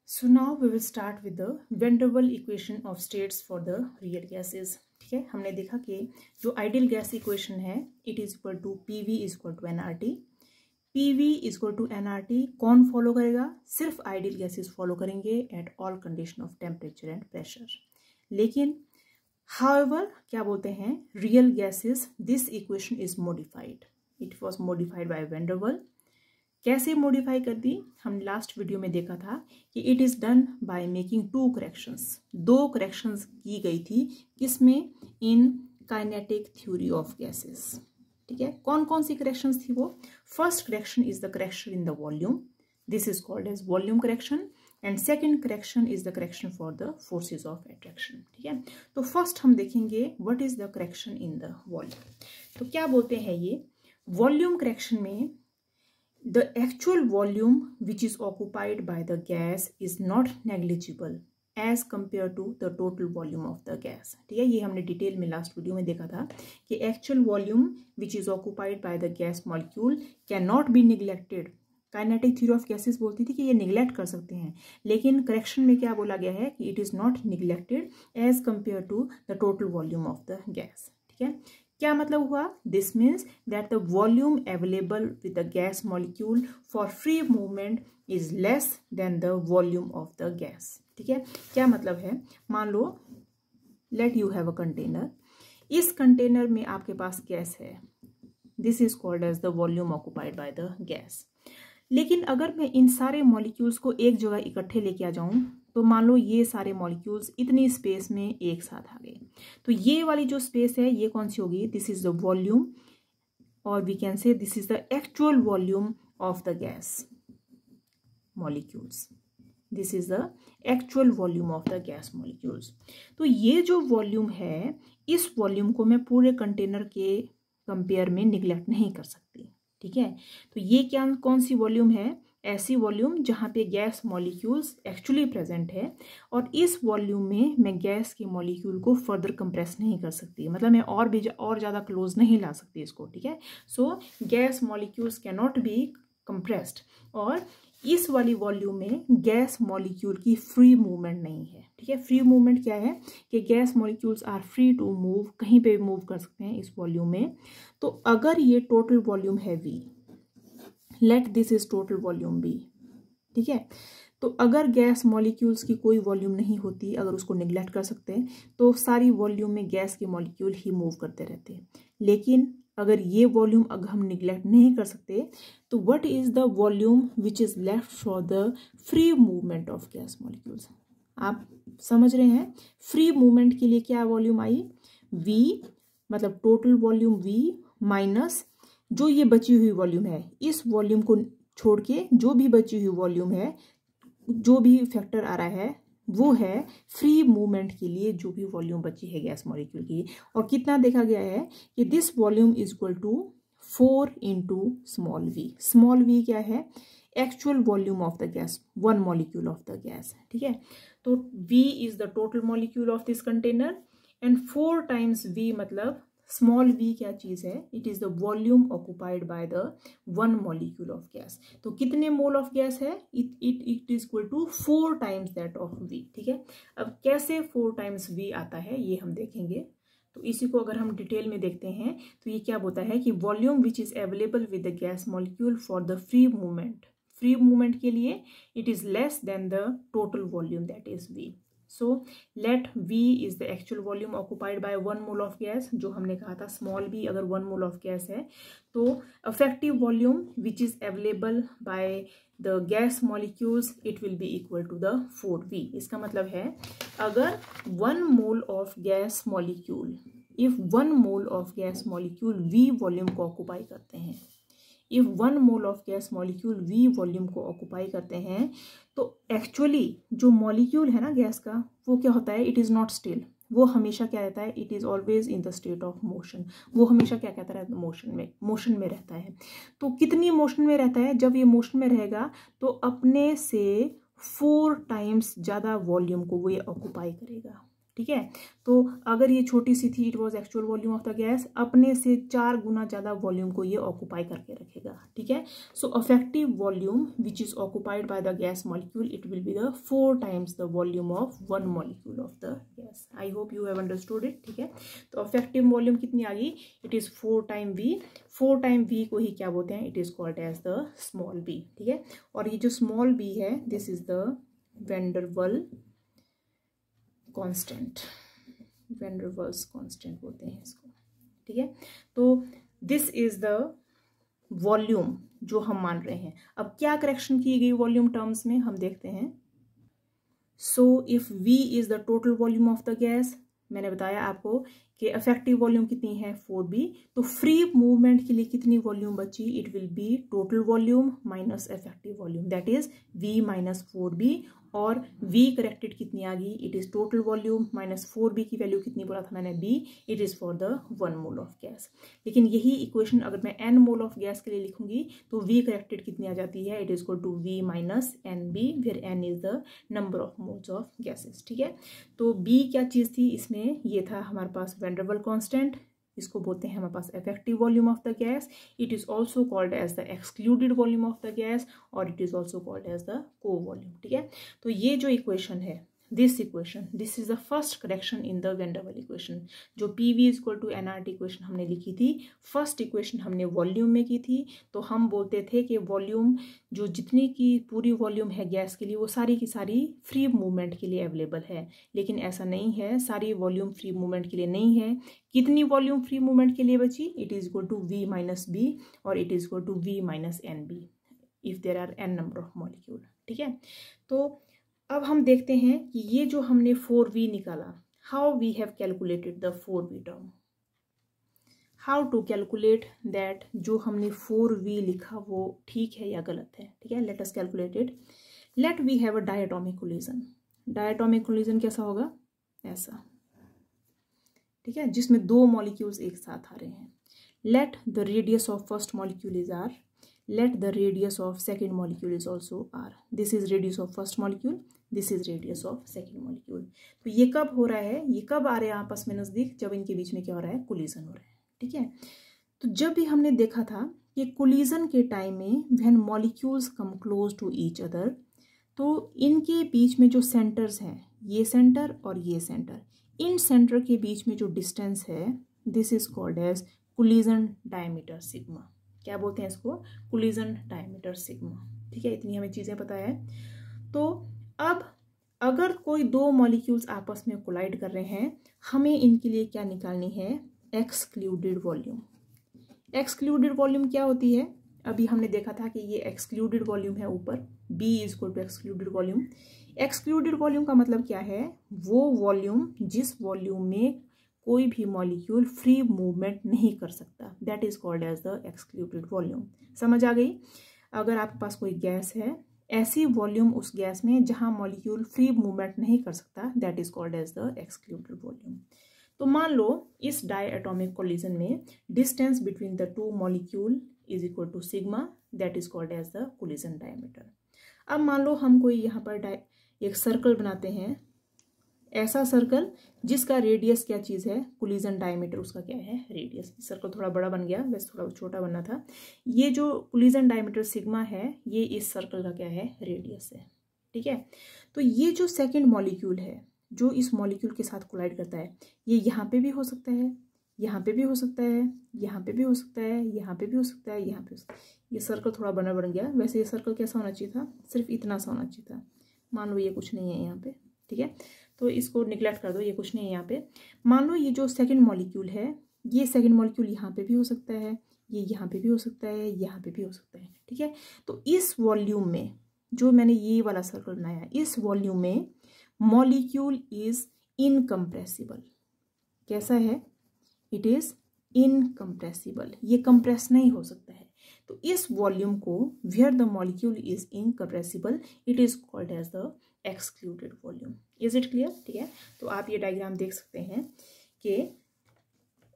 So now we will start with the van der Waals equation of states for the real gases. ठीक है, हमने देखा कि जो आइडियल गैस इक्वेशन है it is equal to PV is equal to NRT. PV is equal to NRT कौन follow करेगा? सिर्फ आइडियल गैसेस फॉलो करेंगे at all condition of temperature and pressure. लेकिन हाउएवर क्या बोलते हैं, real gases this equation is modified. It was modified by van der Waals. कैसे modify कर दी? हमने लास्ट वीडियो में देखा था कि it is done by making two corrections. दो करेक्शंस की गई थी. किसमें? In kinetic theory of gases. ठीक है, कौन कौन सी करेक्शंस थी वो? First correction is the correction in the volume. This is called as volume correction. And second correction is the correction for the forces of attraction. ठीक है, तो फर्स्ट हम देखेंगे what is the correction in the volume. तो क्या बोलते हैं ये वॉल्यूम करेक्शन में, the actual volume which is occupied by the gas is not negligible as compared to the total volume of the gas. ठीक है, ये हमने डिटेल में लास्ट वीडियो में देखा था कि actual volume which is occupied by the gas molecule cannot be neglected. Kinetic theory of gases बोलती थी कि ये निगलेक्ट कर सकते हैं, लेकिन करेक्शन में क्या बोला गया है कि it is not neglected as compare to the total volume of the gas. ठीक है, क्या मतलब हुआ? This means that the volume available with the gas molecule for free movement is less than the volume of the gas. ठीक है, क्या मतलब है? मान लो let you have a container. इस कंटेनर में आपके पास गैस है. This is called as the volume occupied by the gas. लेकिन अगर मैं इन सारे मॉलिक्यूल्स को एक जगह इकट्ठे लेके आ जाऊं तो मान लो ये सारे मॉलिक्यूल्स इतनी स्पेस में एक साथ आ गए, तो ये वाली जो स्पेस है ये कौन सी होगी? दिस इज द वॉल्यूम, और we can say this is the actual volume of the gas molecules. This is the actual volume of the gas molecules. तो ये जो वॉल्यूम है, इस वॉल्यूम को मैं पूरे कंटेनर के कंपेयर में निगलेक्ट नहीं कर सकती. ठीक है, तो ये क्या कौन सी वॉल्यूम है? ऐसी वॉल्यूम जहाँ पे गैस मॉलिक्यूल्स एक्चुअली प्रेजेंट है, और इस वॉल्यूम में मैं गैस के मॉलिक्यूल को फर्दर कंप्रेस नहीं कर सकती. मतलब मैं और ज़्यादा क्लोज नहीं ला सकती इसको. ठीक है, so gas molecules can not be compressed. और इस वाली वॉल्यूम में गैस मॉलिक्यूल की फ्री मूवमेंट नहीं है. ठीक है, फ्री मूवमेंट क्या है कि gas molecules are free to move, कहीं पे भी मूव कर सकते हैं इस वॉल्यूम में. तो अगर ये टोटल वॉल्यूम है V, let this is total volume B. ठीक है, तो अगर गैस मॉलिक्यूल्स की कोई वॉल्यूम नहीं होती, अगर उसको निगलेक्ट कर सकते हैं, तो सारी वॉल्यूम में गैस के मॉलिक्यूल ही मूव करते रहते हैं. लेकिन अगर ये वॉल्यूम अगर हम निगलेक्ट नहीं कर सकते, तो what is the volume which is left for the free movement of gas molecules? आप समझ रहे हैं? फ्री मूवमेंट के लिए क्या वॉल्यूम आई? V, मतलब टोटल वॉल्यूम V माइनस जो ये बची हुई वॉल्यूम है. इस वॉल्यूम को छोड़ के जो भी बची हुई वॉल्यूम है, जो भी फैक्टर आ रहा है वो है फ्री मूवमेंट के लिए जो भी वॉल्यूम बची है गैस मॉलिक्यूल की. और कितना देखा गया है कि this volume is equal to 4 into small v. Small v क्या है? Actual volume of the gas, one molecule of the gas. ठीक है, तो v is the total molecule of this container, and 4 times v मतलब small v क्या चीज है? It is the volume occupied by the one molecule of gas. तो कितने mole of gas है? It is equal to 4 times that of v. ठीक है, अब कैसे 4 टाइम्स v आता है ये हम देखेंगे. तो इसी को अगर हम डिटेल में देखते हैं तो ये क्या बोलता है कि volume which is available with the gas molecule for the free movement. Free movement के लिए it is less than the total volume that is v. So let V is the actual volume occupied by 1 mole of gas. जो हमने कहा था small v अगर 1 mole of gas है, तो effective volume which is available by the gas molecules it will be equal to the 4V. इसका मतलब है अगर 1 mole of gas molecule, if 1 mole of gas molecule V volume को occupy करते हैं, if 1 mole of gas molecule V volume को occupy करते हैं, तो एक्चुअली जो मॉलिक्यूल है ना गैस का, वो क्या होता है? It is not still. वो हमेशा क्या रहता है? It is always in the state of motion. वो हमेशा क्या कहता है? मोशन में रहता है. तो कितनी मोशन में रहता है? जब ये मोशन में रहेगा तो अपने से 4 टाइम्स ज़्यादा वॉल्यूम को वो ये ऑक्युपाई करेगा. ठीक है। तो अगर ये छोटी सी थी, it was actual volume of the gas, अपने से 4 गुना ज़्यादा वॉल्यूम को ये ऑक्यूपाई करके रखेगा, ठीक है। So effective volume which is occupied by the gas molecule, it will be the 4 times the volume of 1 molecule of the gas. I hope you have understood it, ठीक है। तो अफेक्टिव वॉल्यूम कितनी आ गई, it is 4 time V. 4 time V को ही क्या बोलते हैं, it is called as the small B, ठीक है। और ये जो स्मॉल बी है, this is the van der Waal constant, van der Waals constant बोलते हैं इसको, ठीक है। तो दिस इज द वॉल्यूम जो हम मान रहे हैं। अब क्या करेक्शन की गई वॉल्यूम टर्म्स में, हम देखते हैं। So if V is the total volume of the gas, मैंने बताया आपको कि अफेक्टिव वॉल्यूम कितनी है 4B, तो फ्री मूवमेंट के लिए कितनी वॉल्यूम बची, it will B total volume minus affective volume, that is V minus 4B। और V करेक्टेड कितनी आ गई, it is total volume minus 4B की वैल्यू कितनी बोला था मैंने, B, it is for the 1 mole of gas. लेकिन यही इक्वेशन अगर मैं N मोल ऑफ गैस के लिए लिखूंगी तो V करेक्टेड कितनी आ जाती है, it is equal to V minus NB, where N is the number of moles of gases, ठीक है। तो B क्या चीज थी इसमें, ये था हमारे पास वैन डर वाल कांस्टेंट, इसको बोलते हैं हमारे पास effective volume of the gas. It is also called as the excluded volume of the gas, और it is also called as the co volume, ठीक है। तो ये जो इक्वेशन है, this equation, this is the first correction in the van der Waal equation. जो PV is equal to nRT equation हमने लिखी थी, फर्स्ट इक्वेशन हमने वॉल्यूम में की थी। तो हम बोलते थे कि वॉल्यूम, जो जितनी की पूरी वॉल्यूम है गैस के लिए, वो सारी की सारी फ्री मूवमेंट के लिए अवेलेबल है। लेकिन ऐसा नहीं है, सारी वॉल्यूम फ्री मूवमेंट के लिए नहीं है। कितनी वॉल्यूम फ्री मूवमेंट के लिए बची, it is equal to V minus B, और it is equal to V minus NB if there are n number of molecule, ठीक है। तो अब हम देखते हैं कि ये जो हमने 4V निकाला, how we have calculated the 4V term, how to calculate that, जो हमने 4V लिखा वो ठीक है या गलत है, ठीक है। Let us calculate it. Let we have a diatomic collision. Diatomic collision कैसा होगा, ऐसा, ठीक है, जिसमें 2 मॉलिक्यूल्स एक साथ आ रहे हैं। Let the radius of first molecule is R, let the radius of second molecule is also R. This is radius of first molecule, this is radius of second molecule. तो ये कब हो रहा है, ये कब आ रहे हैं आपस में नजदीक, जब इनके बीच में क्या हो रहा है, कोलिजन हो रहा है, ठीक है। तो जब भी हमने देखा था कि कोलिजन के टाइम में when molecules come close to each other, तो इनके बीच में जो सेंटर्स हैं, ये सेंटर और ये सेंटर, इन सेंटर के बीच में जो डिस्टेंस है, this is called as collision diameter sigma. क्या बोलते हैं इसको, कोलिजन डायमीटर सिग्मा, ठीक है। इतनी हमें चीजें पता है। तो अब अगर कोई 2 मॉलिक्यूल्स आपस में कोलाइड कर रहे हैं, हमें इनके लिए क्या निकालनी है, एक्सक्लूडेड वॉल्यूम। एक्सक्लूडेड वॉल्यूम क्या होती है, अभी हमने देखा था कि ये एक्सक्लूडेड वॉल्यूम है ऊपर, B is equal to excluded volume. Excluded volume का मतलब क्या है, वो वॉल्यूम जिस वॉल्यूम में कोई भी मॉलिक्यूल फ्री मूवमेंट नहीं कर सकता, that is called as the excluded volume. समझ आ गई। अगर आपके पास कोई गैस है, ऐसी वॉल्यूम उस गैस में जहां मॉलिक्यूल फ्री मूवमेंट नहीं कर सकता, that is called as the excluded volume. तो मान लो इस डायटोमिक कोलिजन में distance between the 2 molecule is equal to sigma, that is called as the collision diameter. अब मान लो हम कोई यहाँ पर एक सर्कल बनाते हैं, ऐसा सर्कल जिसका रेडियस क्या चीज है, कोलिजन डायमीटर उसका क्या है, रेडियस। सर्कल थोड़ा बड़ा बन गया, वैसे थोड़ा छोटा बनना था। ये जो कोलिजन डायमीटर सिग्मा है, ये इस सर्कल का क्या है, रेडियस है, ठीक है। तो ये जो सेकंड मॉलिक्यूल है, जो इस मॉलिक्यूल के साथ कोलाइड करता है, ये यहाँ पे भी हो सकता है, यहाँ पे भी हो सकता है, यहाँ पे भी हो सकता है, यहाँ पे भी हो सकता है, यहाँ पे हो सकता है। ये सर्कल थोड़ा बड़ा बन गया, वैसे ये सर्कल कैसा होना चाहिए था, सिर्फ इतना सा होना चाहिए था। मान लो ये कुछ नहीं है यहाँ पे, ठीक है, तो इसको निगलेक्ट कर दो, ये कुछ नहीं है यहाँ पे। मान लो ये जो सेकंड मॉलिक्यूल है, ये सेकंड मॉलिक्यूल यहाँ पे भी हो सकता है, ये यहाँ पे भी हो सकता है, यहाँ पे भी हो सकता है, ठीक है। तो इस वॉल्यूम में, जो मैंने ये वाला सर्कल बनाया, इस वॉल्यूम में मॉलिक्यूल इज इनकम्प्रेसिबल। कैसा है, इट इज इनकम्प्रेसिबल, ये कंप्रेस नहीं हो सकता है। तो इस वॉल्यूम को where the molecule is incompressible, it is called as the excluded volume. Is it clear, ठीक है। तो आप ये डायग्राम देख सकते हैं कि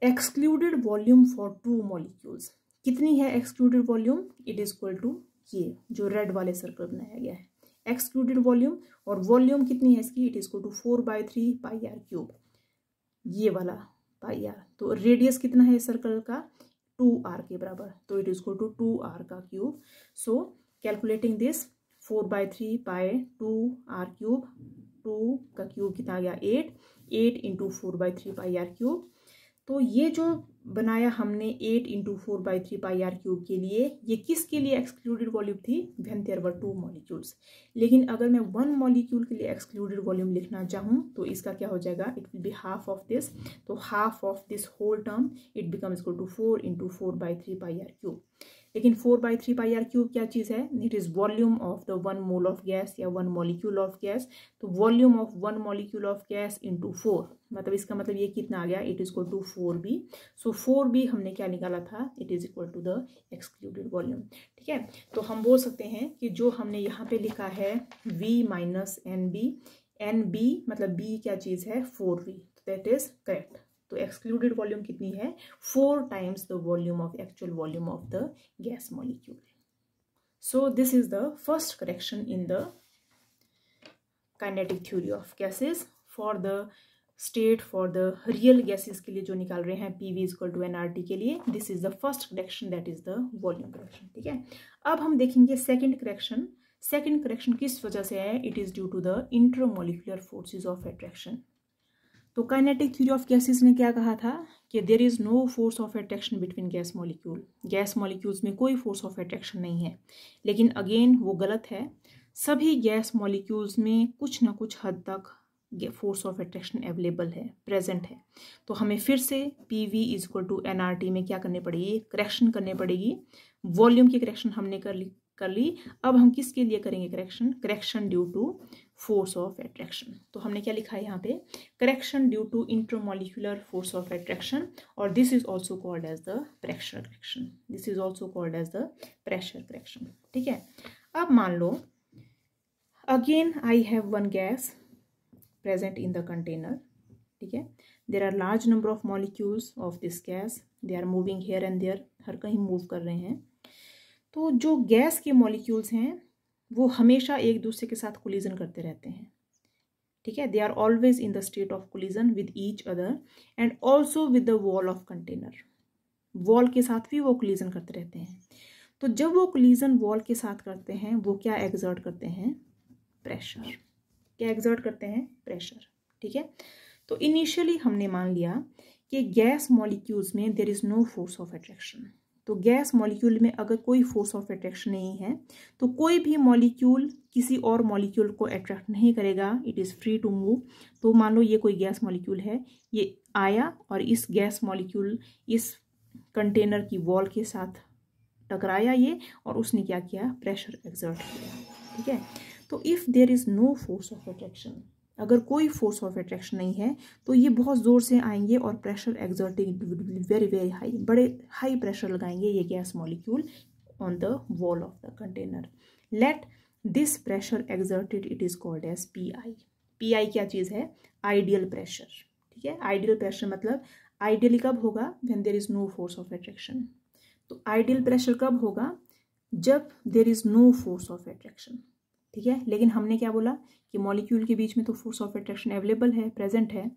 एक्सक्लूडेड वॉल्यूम फॉर 2 मॉलिक्यूल्स कितनी है, excluded volume, it is equal to ये जो रेड वाले सर्कल बनाया गया है, एक्सक्लूडेड वॉल्यूम, और वॉल्यूम कितनी है इसकी, it is equal to 4/3 pi r cube, ये वाला पाई आर। तो रेडियस कितना है सर्कल का, 2r के बराबर, तो it is equal to 2r का cube. So calculating this 4/3 pi 2r cube, 2 का क्यूब कितना आ गया 8 इंटू 4/3 पाई आर क्यूब। तो ये जो बनाया हमने 8 इंटू 4/3 पाई आर क्यूब के लिए, ये किसके लिए एक्सक्लूडेड वॉल्यूम थी, व्हेन देयर वर 2 मॉलिक्यूल्स। लेकिन अगर मैं 1 मॉलिक्यूल के लिए एक्सक्लूडेड वॉल्यूम लिखना चाहूँ तो इसका क्या हो जाएगा, it will be half of this. तो half of this whole term it becomes equal to 4 into 4/3 pi r cube. लेकिन 4/3 पाई आर क्यूब क्या चीज़ है, it is volume of the 1 mole of gas या 1 मॉलिक्यूल ऑफ गैस। तो volume of 1 molecule of gas into 4, मतलब इसका मतलब ये कितना आ गया, it is equal to 4b। So 4b हमने क्या निकाला था, it is equal to the excluded volume. ठीक है, तो हम बोल सकते हैं कि जो हमने यहाँ पे लिखा है v माइनस NB, NB मतलब b क्या चीज़ है, 4v, दैट इज करेक्ट। तो एक्सक्लूडेड वॉल्यूम कितनी है, 4 times the volume of actual volume of the gas molecule. So this is the first correction in the kinetic theory of gases for the state, for the real gases के लिए जो निकाल रहे हैं PV equal to nRT के लिए, this is the first correction, that is the volume correction. ठीक है, अब हम देखेंगे सेकेंड करेक्शन। सेकेंड करेक्शन किस वजह से है, it is due to the intermolecular forces of attraction. तो काइनेटिक थ्योरी ऑफ गैसेस ने क्या कहा था कि there is no force of attraction between gas molecule, gas molecules में कोई फोर्स ऑफ अट्रैक्शन नहीं है। लेकिन अगेन वो गलत है, सभी गैस मॉलिक्यूल्स में कुछ ना कुछ हद तक फोर्स ऑफ अट्रैक्शन अवेलेबल है, प्रेजेंट है। तो हमें फिर से PV is equal to nRT में क्या करनी पड़ेगी, करेक्शन करनी पड़ेगी। वॉल्यूम की करेक्शन हमने कर ली, अब हम किसके लिए करेंगे correction, correction due to force of attraction. तो हमने क्या लिखा है यहाँ पे, correction due to intermolecular force of attraction, और this is also called as the pressure correction, this is also called as the pressure correction. ठीक है, अब मान लो again I have one gas present in the container. ठीक है, there are large number of molecules of this gas, they are moving here and there, हर कहीं move कर रहे हैं। तो जो गैस के मॉलिक्यूल्स हैं वो हमेशा एक दूसरे के साथ कोलिजन करते रहते हैं। ठीक है, they are always in the state of collision with each other and also with the wall of container, wall के साथ भी वो कोलिजन करते रहते हैं। तो जब वो कोलिजन वॉल के साथ करते हैं वो क्या एक्सर्ट करते हैं, प्रेशर। क्या एक्सर्ट करते हैं, प्रेशर। ठीक है, तो इनिशियली हमने मान लिया कि गैस मॉलिक्यूल्स में there is no force of attraction. तो गैस मॉलिक्यूल में अगर कोई फोर्स ऑफ अट्रैक्शन नहीं है तो कोई भी मॉलिक्यूल किसी और मॉलिक्यूल को अट्रैक्ट नहीं करेगा, it is free to move. तो मान लो ये कोई गैस मॉलिक्यूल है, ये आया और इस गैस मॉलिक्यूल इस कंटेनर की वॉल के साथ टकराया ये, और उसने क्या किया, प्रेशर एक्सर्ट किया। ठीक है, तो if there is no force of attraction, अगर कोई फोर्स ऑफ अट्रैक्शन नहीं है तो ये बहुत ज़ोर से आएंगे और pressure exerting very very high, बड़े हाई प्रेशर लगाएंगे ये gas molecule on the wall of the container. Let this pressure exerted it is called as PI। PI क्या चीज़ है, आइडियल प्रेशर। ठीक है, आइडियल प्रेशर मतलब आइडियली कब होगा, when there is no force of attraction. तो आइडियल प्रेशर कब होगा, जब there is no force of attraction. ठीक है, लेकिन हमने क्या बोला कि मॉलिक्यूल के बीच में तो फोर्स ऑफ अट्रैक्शन अवेलेबल है, प्रेजेंट है।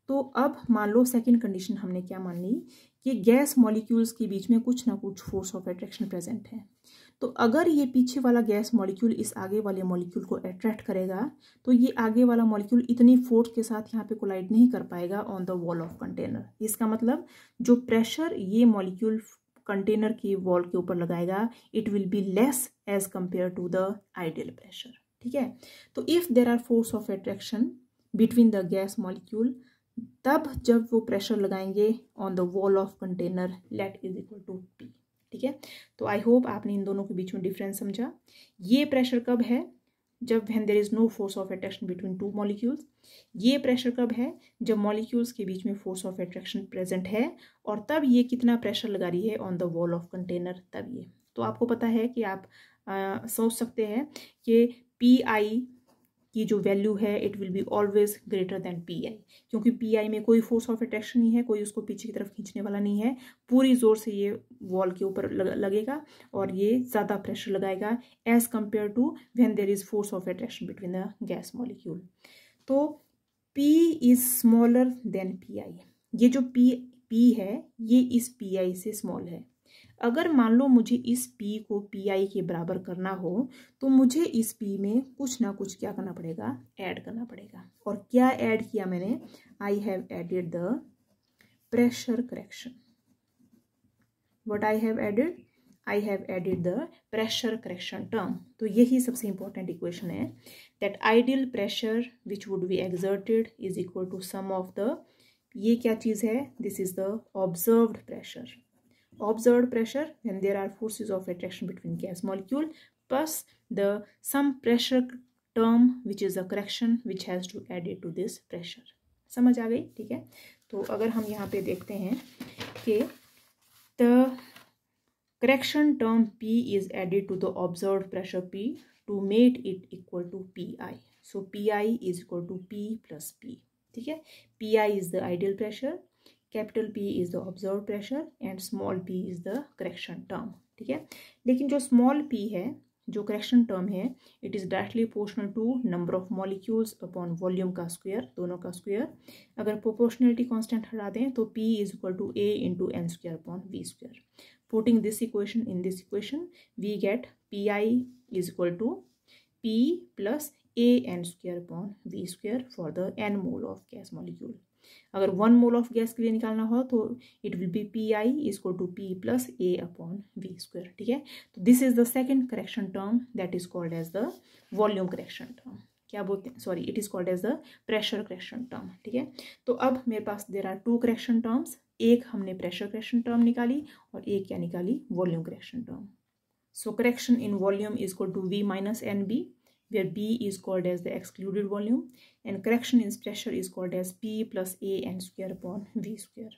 तो अब मान लो सेकंड कंडीशन हमने क्या मान ली कि गैस मॉलिक्यूल्स के बीच में कुछ ना कुछ फोर्स ऑफ अट्रैक्शन प्रेजेंट है। तो अगर ये पीछे वाला गैस मॉलिक्यूल इस आगे वाले मॉलिक्यूल को अट्रैक्ट करेगा तो ये आगे वाला मॉलिक्यूल इतनी फोर्स के साथ यहाँ पे कोलाइड नहीं कर पाएगा on the wall of container. इसका मतलब जो प्रेशर ये मॉलिक्यूल कंटेनर की वॉल के ऊपर लगाएगा it will be less as compare to the ideal pressure. ठीक है, तो if there are force of attraction between the gas molecule, तब जब वो प्रेशर लगाएंगे on the wall of container, let is equal to P। ठीक है, तो आई होप आपने इन दोनों के बीच में डिफरेंस समझा। ये प्रेशर कब है, जब when there is no force of attraction between two molecules. ये प्रेशर कब है, जब मॉलिक्यूल्स के बीच में फोर्स ऑफ अट्रैक्शन प्रेजेंट है, और तब ये कितना प्रेशर लगा रही है on the wall of container, तब ये। तो आपको पता है कि आप सोच सकते हैं कि PI की जो वैल्यू है it will be always greater than P आई, क्योंकि पी आई में कोई फोर्स ऑफ अट्रैक्शन नहीं है, कोई उसको पीछे की तरफ खींचने वाला नहीं है, पूरी जोर से ये वॉल के ऊपर लगेगा और ये ज़्यादा प्रेशर लगाएगा as compare to when there is force of attraction between the gas molecule. तो P is smaller than P I. ये जो P है ये इस पी आई से स्मॉल है। अगर मान लो मुझे इस P को पी आई के बराबर करना हो तो मुझे इस P में कुछ ना कुछ क्या करना पड़ेगा, ऐड करना पड़ेगा। और क्या ऐड किया मैंने, I have added the pressure correction. What I have added, I have added the pressure correction term. तो यही सबसे इंपॉर्टेंट इक्वेशन है, that ideal pressure which would be exerted is equal to sum of the, ये क्या चीज है, this is the observed pressure. Observed pressure when there are forces of attraction between gas molecule plus the some pressure term which is a correction which has to add it to this pressure। समझ आ गई, ठीक है। तो अगर हम यहाँ पे देखते हैं कि the correction term P is added to the observed pressure P to make it equal to PI। so PI is equal to P plus P, ठीक है। PI is the ideal pressure, capital P is the observe pressure and small p is the correction term, ठीक है। लेकिन जो small p है, जो correction term है, it is directly proportional to number of molecules upon volume का square, दोनों का स्क्वायर। अगर प्रोपोर्शनलिटी कांस्टेंट हटा दें तो p is equal to a into N square upon V square. Putting this equation in this equation we get pi is equal to p plus a N square upon V square for the n mole of gas molecule. अगर 1 mole of gas के लिए निकालना हो तो it will be P I equal to P plus A upon V square, ठीक है। तो this is the second correction term that is called as the volume correction term. क्या बोलते हैं, sorry, it is called as the pressure correction term, ठीक है। तो अब मेरे पास देयर आर 2 करेक्शन टर्म्स, एक हमने प्रेशर करेक्शन टर्म निकाली और एक क्या निकाली, volume correction term. So correction in volume is equal to V minus N B, where B is called as the excluded volume, and correction in pressure is called as P plus A n square upon V square.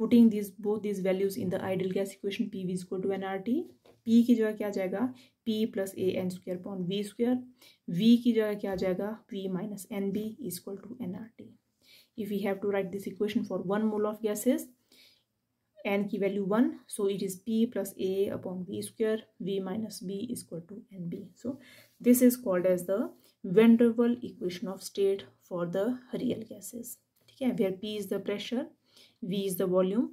Putting both these values in the ideal gas equation, PV is equal to nRT. P की जगह क्या आ जाएगा, P plus A n square upon V square. V की जगह क्या आ जाएगा, V minus NB is equal to nRT. If we have to write this equation for 1 mole of gases, n की value 1, so it is P plus A upon V square, V minus B is equal to NB. So this is called as the van der Waal equation of state for the real gases, ठीक है। where P is the pressure, V is the volume,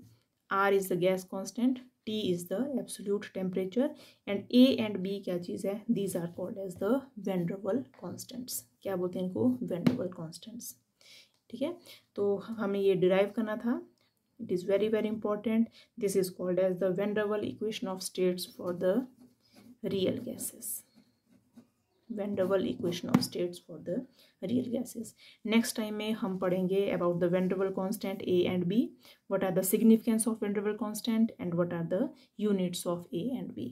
R is the gas constant, T is the absolute temperature and A and B क्या चीज़ है, these are called as the van der Waal constants। क्या बोलते हैं इनको, van der Waal constants, ठीक है। तो हमें ये डिराइव करना था, it is very very important. This is called as the van der Waal equation of states for the real gases, van der Waal equation of states for the real gases. Next time में हम पढ़ेंगे about the van der Waal constant A and B, what are the significance of van der Waal constant and what are the units of A and B.